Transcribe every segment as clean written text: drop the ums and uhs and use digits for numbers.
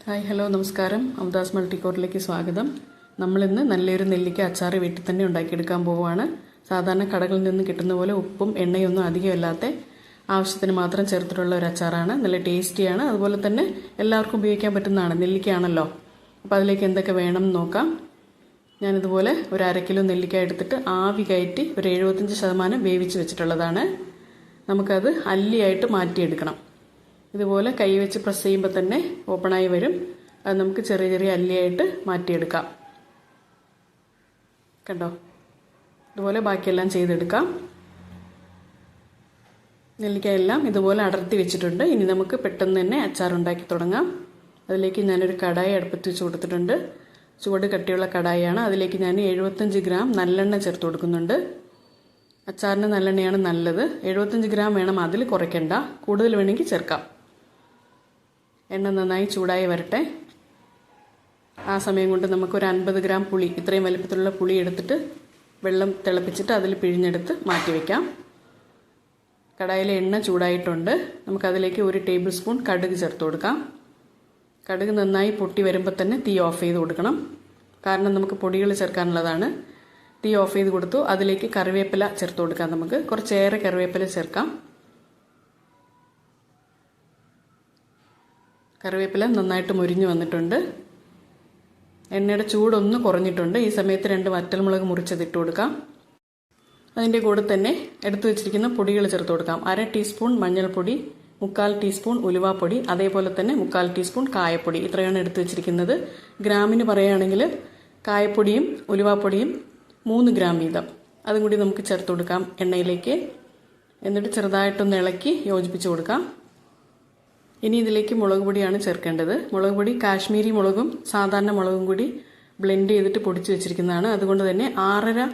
Hi hello നമസ്കാരം. അമദാസ് മൾട്ടിക്കോറിലേക്ക് സ്വാഗതം. നമ്മളിന്ന് നല്ലൊരു നെല്ലിക്ക അച്ചാർ വീട്ടിൽ തന്നെ ഉണ്ടാക്കിയെടുക്കാൻ പോവുകയാണ്. സാധാരണ കടകളിൽ നിന്ന് കിട്ടുന്ന പോലെ ഉപ്പും എണ്ണയൊന്നും അധികമില്ലാത്ത ആവശ്യത്തിന് മാത്രം ചേർത്തിട്ടുള്ള ഒരു അച്ചാറാണ്. നല്ല ടേസ്റ്റിയാണ്. അതുപോലെ തന്നെ എല്ലാവർക്കും ഉപയോഗിക്കാൻ പറ്റുന്നതാണ്. നെല്ലിക്കയാണല്ലോ. അപ്പോൾ അതിലേക്ക് എന്തൊക്കെ വേണം എന്ന് നോക്കാം. ഞാനിതുപോലെ ഒരു 1/2 കിലോ നെല്ലിക്ക എടുത്തിട്ട് ആവി കയറ്റി ഒരു 75% വേവിച്ച് വെച്ചിട്ടുള്ളതാണ്. നമുക്കത് അല്ലിയായിട്ട് മാറ്റിയെടുക്കണം. ഇതുപോലെ കൈ വെച്ച് പ്രസ് ചെയ്യുമ്പോൾ തന്നെ ഓപ്പണായി വരും. അത് നമുക്ക് ചെറിയ ചെറിയ അല്ലിയായിട്ട് മാറ്റിയെടുക്കാം. കണ്ടോ? ഇതുപോലെ ബാക്കിയെല്ലാം ചെയ്തെടുക്കാം. നെല്ലിക്കയെല്ലാം ഇതുപോലെ അടർത്തി വെച്ചിട്ടുണ്ട്. ഇനി നമുക്ക് പെട്ടെന്ന് തന്നെ അച്ചാർ ഉണ്ടാക്കി തുടങ്ങാം. അതിലേക്ക് ഞാനൊരു കടായി അടുപ്പത്ത് വെച്ച് കൊടുത്തിട്ടുണ്ട്. ചുവട് കട്ടിയുള്ള കടായിയാണ്. അതിലേക്ക് ഞാൻ 75 ഗ്രാം നല്ലെണ്ണ ചേർത്ത് കൊടുക്കുന്നുണ്ട്. അച്ചാറിന് നല്ലെണ്ണയാണ് നല്ലത്. 75 ഗ്രാം വേണം, അതിൽ കുറയ്ക്കണ്ട. കൂടുതൽ വേണമെങ്കിൽ ചേർക്കാം. എണ്ണ നന്നായി ചൂടായി വരട്ടെ. ആ സമയം കൊണ്ട് നമുക്കൊരു 50 ഗ്രാം പുളി, ഇത്രയും വലിപ്പത്തിലുള്ള പുളി എടുത്തിട്ട് വെള്ളം തിളപ്പിച്ചിട്ട് അതിൽ പിഴിഞ്ഞെടുത്ത് മാറ്റി വയ്ക്കാം. കടായിലെ എണ്ണ ചൂടായിട്ടുണ്ട്. നമുക്കതിലേക്ക് 1 ടേബിൾ സ്പൂൺ കടുക് ചേർത്ത് കൊടുക്കാം. കടുക് നന്നായി പൊട്ടി വരുമ്പോൾ തന്നെ തീ ഓഫ് ചെയ്ത് കൊടുക്കണം. കാരണം നമുക്ക് പൊടികൾ ചേർക്കാനുള്ളതാണ്. തീ ഓഫ് ചെയ്ത് കൊടുത്തു. അതിലേക്ക് കറിവേപ്പില ചേർത്ത് കൊടുക്കാം. നമുക്ക് കുറച്ചേറെ കറിവേപ്പില ചേർക്കാം. കറിവേപ്പില നന്നായിട്ട് മുരിഞ്ഞ് വന്നിട്ടുണ്ട്. എണ്ണയുടെ ചൂടൊന്ന് കുറഞ്ഞിട്ടുണ്ട്. ഈ സമയത്ത് 2 വറ്റൽമുളക് മുറിച്ചതിട്ട് കൊടുക്കാം. അതിൻ്റെ കൂടെ തന്നെ എടുത്തു വെച്ചിരിക്കുന്ന പൊടികൾ ചേർത്ത് കൊടുക്കാം. 1/2 ടീസ്പൂൺ മഞ്ഞൾപ്പൊടി, 3/4 ടീസ്പൂൺ ഉലുവാപ്പൊടി, അതേപോലെ തന്നെ 3/4 ടീസ്പൂൺ കായപ്പൊടി. ഇത്രയാണ് എടുത്തു വെച്ചിരിക്കുന്നത്. ഗ്രാമിന് പറയുകയാണെങ്കിൽ കായപ്പൊടിയും ഉലുവാപ്പൊടിയും 3 ഗ്രാം വീതം അതും കൂടി നമുക്ക് ചേർത്ത് കൊടുക്കാം എണ്ണയിലേക്ക്. എന്നിട്ട് ചെറുതായിട്ടൊന്ന് ഇളക്കി യോജിപ്പിച്ച് കൊടുക്കാം. ഇനി ഇതിലേക്ക് മുളക് പൊടിയാണ് ചേർക്കേണ്ടത്. മുളക് പൊടി കാശ്മീരി മുളകും സാധാരണ മുളകും കൂടി ബ്ലെൻഡ് ചെയ്തിട്ട് പൊടിച്ച് വെച്ചിരിക്കുന്നതാണ്. അതുകൊണ്ട് തന്നെ 6.5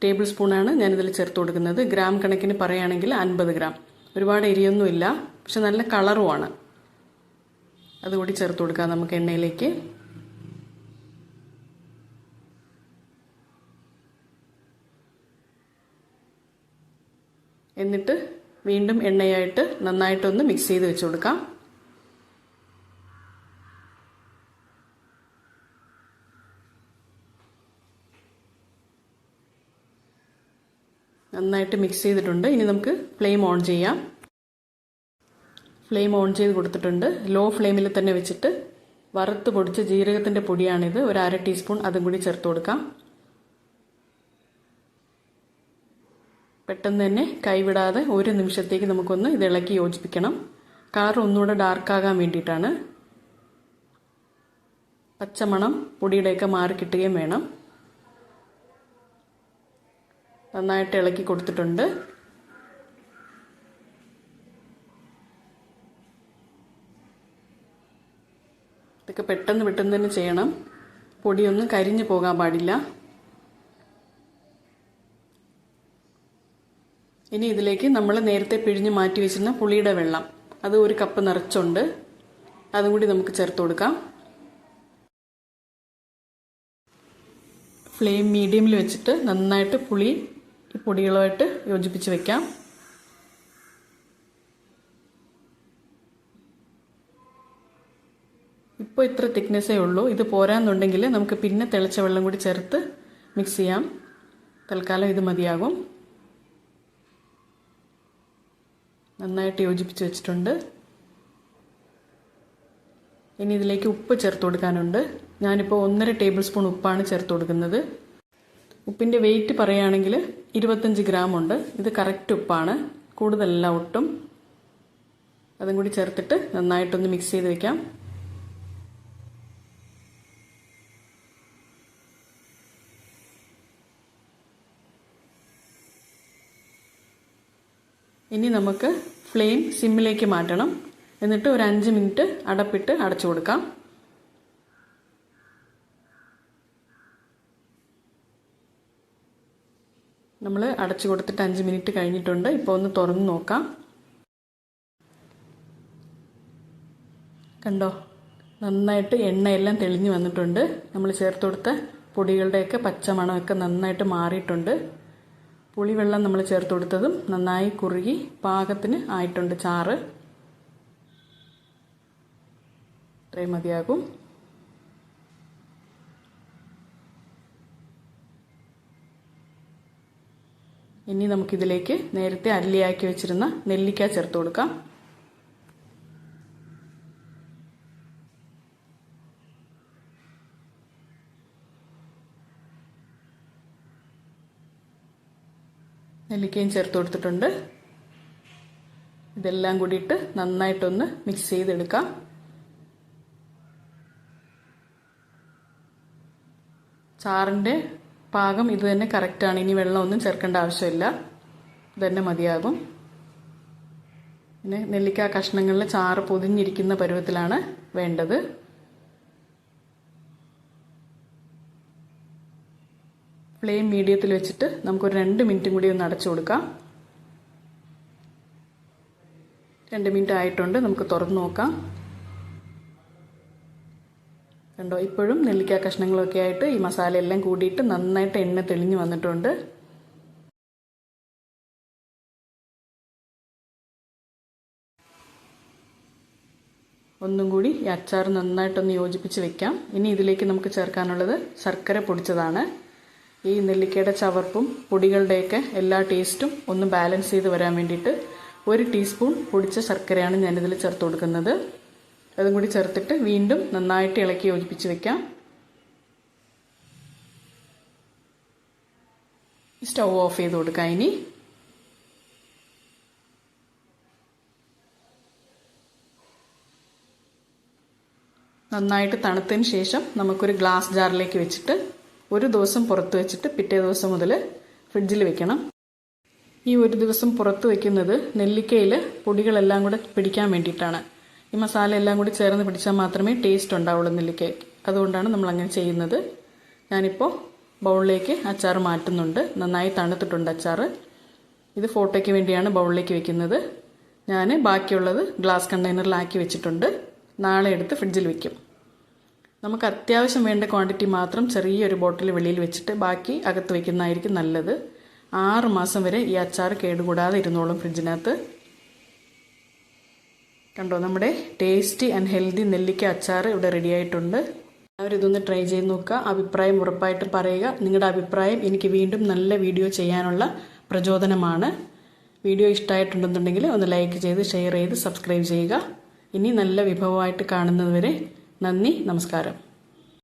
ടേബിൾ സ്പൂണാണ് ഞാനിതിൽ ചേർത്ത് കൊടുക്കുന്നത്. ഗ്രാം കണക്കിന് പറയുകയാണെങ്കിൽ 50 ഗ്രാം. ഒരുപാട് എരിയൊന്നുമില്ല, പക്ഷെ നല്ല കളറുമാണ്. അതുകൂടി ചേർത്ത് കൊടുക്കാം നമുക്ക് എണ്ണയിലേക്ക്. എന്നിട്ട് വീണ്ടും എണ്ണയായിട്ട് നന്നായിട്ടൊന്ന് മിക്സ് ചെയ്ത് വെച്ച് കൊടുക്കാം. നന്നായിട്ട് മിക്സ് ചെയ്തിട്ടുണ്ട്. ഇനി നമുക്ക് ഫ്ലെയിം ഓൺ ചെയ്യാം. ഫ്ലെയിം ഓൺ ചെയ്ത് കൊടുത്തിട്ടുണ്ട്. ലോ ഫ്ലെയിമിൽ തന്നെ വെച്ചിട്ട് വറുത്ത് പൊടിച്ച ജീരകത്തിൻ്റെ പൊടിയാണിത്. ഒരു 1/2 ടീസ്പൂൺ അതും കൂടി ചേർത്ത് കൊടുക്കാം. പെട്ടെന്ന് തന്നെ കൈവിടാതെ 1 നിമിഷത്തേക്ക് നമുക്കൊന്ന് ഇത് ഇളക്കി യോജിപ്പിക്കണം. കളർ ഒന്നുകൂടെ ഡാർക്കാകാൻ വേണ്ടിയിട്ടാണ്. പച്ചമണം പൊടിയുടെയൊക്കെ മാറി കിട്ടുകയും വേണം. നന്നായിട്ട് ഇളക്കി കൊടുത്തിട്ടുണ്ട്. ഇതൊക്കെ പെട്ടെന്ന് തന്നെ ചെയ്യണം. പൊടിയൊന്നും കരിഞ്ഞു പോകാൻ പാടില്ല. ഇനി ഇതിലേക്ക് നമ്മൾ നേരത്തെ പിഴിഞ്ഞ് മാറ്റി വെച്ചിരുന്ന പുളിയുടെ വെള്ളം, അത് 1 കപ്പ് നിറച്ചുണ്ട്. അതും കൂടി നമുക്ക് ചേർത്ത് കൊടുക്കാം. ഫ്ലെയിം മീഡിയമിൽ വെച്ചിട്ട് നന്നായിട്ട് പുളി ഈ പൊടികളുമായിട്ട് യോജിപ്പിച്ച് വെക്കാം. ഇപ്പോൾ ഇത്ര തിക്നെസ്സേ ഉള്ളൂ. ഇത് പോരാന്നുണ്ടെങ്കിൽ നമുക്ക് പിന്നെ തിളച്ച വെള്ളം കൂടി ചേർത്ത് മിക്സ് ചെയ്യാം. തൽക്കാലം ഇത് മതിയാകും. നന്നായിട്ട് യോജിപ്പിച്ച് വെച്ചിട്ടുണ്ട്. ഇനി ഇതിലേക്ക് ഉപ്പ് ചേർത്ത് കൊടുക്കാനുണ്ട്. ഞാനിപ്പോൾ 1.5 ടേബിൾ സ്പൂൺ ഉപ്പാണ് ചേർത്ത് കൊടുക്കുന്നത്. ഉപ്പിൻ്റെ വെയിറ്റ് പറയുകയാണെങ്കിൽ 25 ഗ്രാം ഉണ്ട്. ഇത് കറക്റ്റ് ഉപ്പാണ്, കൂടുതലല്ല ഒട്ടും. അതും കൂടി ചേർത്തിട്ട് നന്നായിട്ടൊന്ന് മിക്സ് ചെയ്ത് വയ്ക്കാം. ഇനി നമുക്ക് ഫ്ലെയിം സിമ്മിലേക്ക് മാറ്റണം. എന്നിട്ട് ഒരു 5 മിനിറ്റ് അടപ്പിട്ട് അടച്ചു കൊടുക്കാം. നമ്മൾ അടച്ചു കൊടുത്തിട്ട് 5 മിനിറ്റ് കഴിഞ്ഞിട്ടുണ്ട്. ഇപ്പോൾ ഒന്ന് തുറന്ന് നോക്കാം. കണ്ടോ? നന്നായിട്ട് എണ്ണയെല്ലാം തെളിഞ്ഞ് വന്നിട്ടുണ്ട്. നമ്മൾ ചേർത്ത് കൊടുത്ത പൊടികളുടെയൊക്കെ പച്ചമണമൊക്കെ നന്നായിട്ട് മാറിയിട്ടുണ്ട്. പുളിവെള്ളം നമ്മൾ ചേർത്ത് കൊടുത്തതും നന്നായി കുറുകി പാകത്തിന് ആയിട്ടുണ്ട് ചാറ്. ഇത്രയും മതിയാകും. ഇനി നമുക്കിതിലേക്ക് നേരത്തെ അല്ലിയാക്കി വെച്ചിരുന്ന നെല്ലിക്ക ചേർത്ത് കൊടുക്കാം. നെല്ലിക്കയും ചേർത്ത് കൊടുത്തിട്ടുണ്ട്. ഇതെല്ലാം കൂടിയിട്ട് നന്നായിട്ടൊന്ന് മിക്സ് ചെയ്തെടുക്കാം. ചാറിൻ്റെ പാകം ഇത് തന്നെ കറക്റ്റാണ്. ഇനി വെള്ളമൊന്നും ചേർക്കേണ്ട ആവശ്യമില്ല. ഇതന്നെ മതിയാകും. പിന്നെ നെല്ലിക്ക കഷ്ണങ്ങളിൽ ചാറ് പൊതിഞ്ഞിരിക്കുന്ന പരുവത്തിലാണ് വേണ്ടത്. ഫ്ലെയിം മീഡിയത്തിൽ വെച്ചിട്ട് നമുക്കൊരു 2 മിനിറ്റും കൂടി ഒന്ന് അടച്ചു കൊടുക്കാം. 2 മിനിറ്റ് ആയിട്ടുണ്ട്. നമുക്ക് തുറന്ന് നോക്കാം. കണ്ടോ, ഇപ്പോഴും നെല്ലിക്ക കഷ്ണങ്ങളൊക്കെ ആയിട്ട് ഈ മസാല എല്ലാം കൂടിയിട്ട് നന്നായിട്ട് എണ്ണ തെളിഞ്ഞ് വന്നിട്ടുണ്ട്. ഒന്നും കൂടി ഈ അച്ചാർ നന്നായിട്ടൊന്ന് യോജിപ്പിച്ച് വെക്കാം. ഇനി ഇതിലേക്ക് നമുക്ക് ചേർക്കാനുള്ളത് ശർക്കര പൊടിച്ചതാണ്. ഈ നെല്ലിക്കയുടെ ചവർപ്പും പൊടികളുടെയൊക്കെ എല്ലാ ടേസ്റ്റും ഒന്ന് ബാലൻസ് ചെയ്ത് വരാൻ വേണ്ടിയിട്ട് 1 ടീസ്പൂൺ പൊടിച്ച ശർക്കരയാണ് ഞാനിതിൽ ചേർത്ത് കൊടുക്കുന്നത്. അതും കൂടി ചേർത്തിട്ട് വീണ്ടും നന്നായിട്ട് ഇളക്കി യോജിപ്പിച്ച് വെക്കാം. സ്റ്റൗ ഓഫ് ചെയ്ത് കൊടുക്കാം. ഇനി നന്നായിട്ട് തണുത്തതിന് ശേഷം നമുക്കൊരു ഗ്ലാസ് ജാറിലേക്ക് വെച്ചിട്ട് 1 ദിവസം പുറത്ത് വെച്ചിട്ട് പിറ്റേ ദിവസം മുതൽ ഫ്രിഡ്ജിൽ വെക്കണം. ഈ 1 ദിവസം പുറത്ത് വെക്കുന്നത് നെല്ലിക്കയിൽ പൊടികളെല്ലാം കൂടെ പിടിക്കാൻ വേണ്ടിയിട്ടാണ്. ഈ മസാല എല്ലാം കൂടി ചേർന്ന് പിടിച്ചാൽ മാത്രമേ ടേസ്റ്റ് ഉണ്ടാവുള്ളൂ നെല്ലിക്കയ്ക്ക്. അതുകൊണ്ടാണ് നമ്മൾ അങ്ങനെ ചെയ്യുന്നത്. ഞാനിപ്പോൾ ബൗളിലേക്ക് അച്ചാർ മാറ്റുന്നുണ്ട്. നന്നായി തണുത്തിട്ടുണ്ട് അച്ചാർ. ഇത് ഫോട്ടോയ്ക്ക് വേണ്ടിയാണ് ബൗളിലേക്ക് വെക്കുന്നത്. ഞാൻ ബാക്കിയുള്ളത് ഗ്ലാസ് കണ്ടെയ്നറിലാക്കി വെച്ചിട്ടുണ്ട്. നാളെ എടുത്ത് ഫ്രിഡ്ജിൽ വെക്കും. നമുക്ക് അത്യാവശ്യം വേണ്ട ക്വാണ്ടിറ്റി മാത്രം ചെറിയൊരു ബോട്ടിൽ വെളിയിൽ വെച്ചിട്ട് ബാക്കി അകത്ത് വയ്ക്കുന്നതായിരിക്കും നല്ലത്. 6 മാസം വരെ ഈ അച്ചാർ കേടുകൂടാതെ ഇരുന്നോളും ഫ്രിഡ്ജിനകത്ത്. കണ്ടോ, നമ്മുടെ ടേസ്റ്റി ആൻഡ് ഹെൽത്തി നെല്ലിക്ക അച്ചാർ ഇവിടെ റെഡി ആയിട്ടുണ്ട്. അവരിതൊന്ന് ട്രൈ ചെയ്ത് നോക്കുക. അഭിപ്രായം ഉറപ്പായിട്ടും പറയുക. നിങ്ങളുടെ അഭിപ്രായം എനിക്ക് വീണ്ടും നല്ല വീഡിയോ ചെയ്യാനുള്ള പ്രചോദനമാണ്. വീഡിയോ ഇഷ്ടമായിട്ടുണ്ടെന്നുണ്ടെങ്കിൽ ഒന്ന് ലൈക്ക് ചെയ്ത് ഷെയർ ചെയ്ത് സബ്സ്ക്രൈബ് ചെയ്യുക. ഇനി നല്ല വിഭവമായിട്ട് കാണുന്നതുവരെ നന്ദി, നമസ്കാരം.